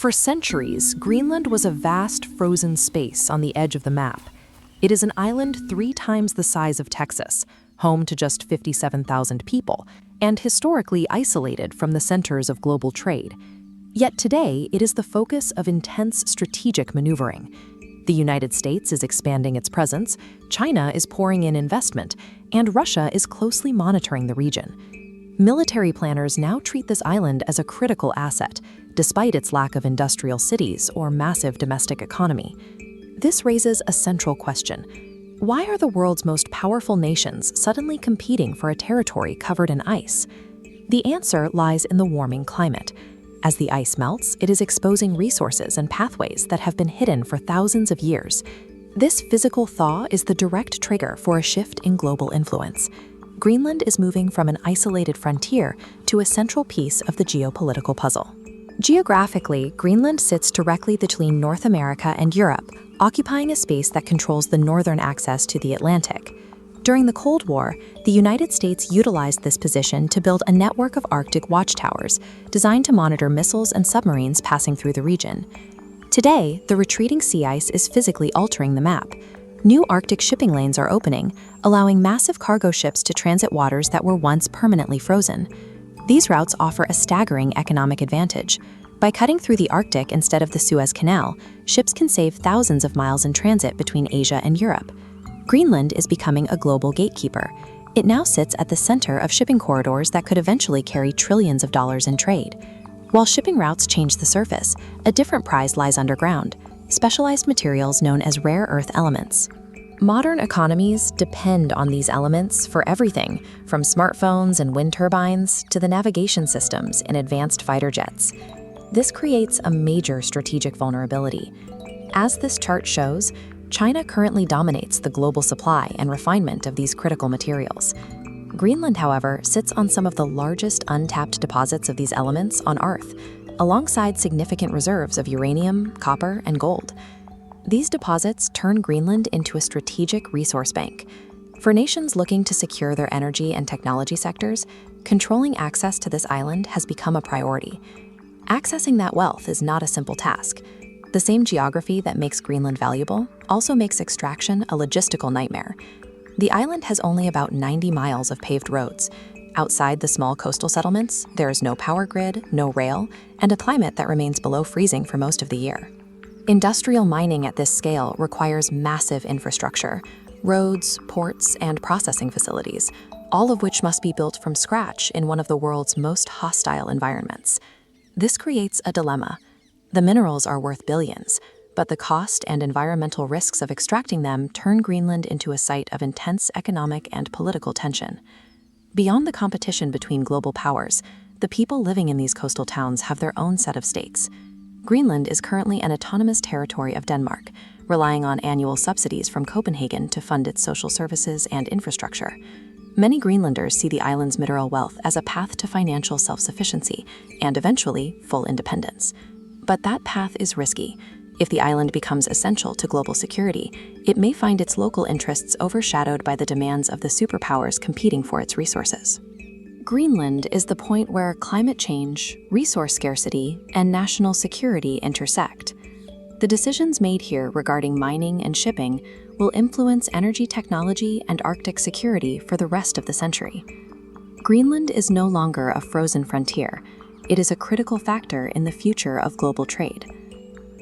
For centuries, Greenland was a vast frozen space on the edge of the map. It is an island 3 times the size of Texas, home to just 57,000 people, and historically isolated from the centers of global trade. Yet today, it is the focus of intense strategic maneuvering. The United States is expanding its presence, China is pouring in investment, and Russia is closely monitoring the region. Military planners now treat this island as a critical asset, despite its lack of industrial cities or massive domestic economy. This raises a central question. Why are the world's most powerful nations suddenly competing for a territory covered in ice? The answer lies in the warming climate. As the ice melts, it is exposing resources and pathways that have been hidden for thousands of years. This physical thaw is the direct trigger for a shift in global influence. Greenland is moving from an isolated frontier to a central piece of the geopolitical puzzle. Geographically, Greenland sits directly between North America and Europe, occupying a space that controls the northern access to the Atlantic. During the Cold War, the United States utilized this position to build a network of Arctic watchtowers designed to monitor missiles and submarines passing through the region. Today, the retreating sea ice is physically altering the map. New Arctic shipping lanes are opening, allowing massive cargo ships to transit waters that were once permanently frozen. These routes offer a staggering economic advantage. By cutting through the Arctic instead of the Suez Canal, ships can save thousands of miles in transit between Asia and Europe. Greenland is becoming a global gatekeeper. It now sits at the center of shipping corridors that could eventually carry trillions of dollars in trade. While shipping routes change the surface, a different prize lies underground: specialized materials known as rare earth elements. Modern economies depend on these elements for everything, from smartphones and wind turbines to the navigation systems in advanced fighter jets. This creates a major strategic vulnerability. As this chart shows, China currently dominates the global supply and refinement of these critical materials. Greenland, however, sits on some of the largest untapped deposits of these elements on Earth, alongside significant reserves of uranium, copper, and gold. These deposits turn Greenland into a strategic resource bank. For nations looking to secure their energy and technology sectors, controlling access to this island has become a priority. Accessing that wealth is not a simple task. The same geography that makes Greenland valuable also makes extraction a logistical nightmare. The island has only about 90 miles of paved roads. Outside the small coastal settlements, there is no power grid, no rail, and a climate that remains below freezing for most of the year. Industrial mining at this scale requires massive infrastructure: roads, ports, and processing facilities, all of which must be built from scratch in one of the world's most hostile environments. This creates a dilemma. The minerals are worth billions, but the cost and environmental risks of extracting them turn Greenland into a site of intense economic and political tension. Beyond the competition between global powers, the people living in these coastal towns have their own set of stakes. Greenland is currently an autonomous territory of Denmark, relying on annual subsidies from Copenhagen to fund its social services and infrastructure. Many Greenlanders see the island's mineral wealth as a path to financial self-sufficiency and eventually full independence. But that path is risky. If the island becomes essential to global security, it may find its local interests overshadowed by the demands of the superpowers competing for its resources. Greenland is the point where climate change, resource scarcity, and national security intersect. The decisions made here regarding mining and shipping will influence energy technology and Arctic security for the rest of the century. Greenland is no longer a frozen frontier. It is a critical factor in the future of global trade.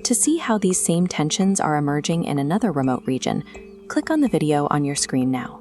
To see how these same tensions are emerging in another remote region, click on the video on your screen now.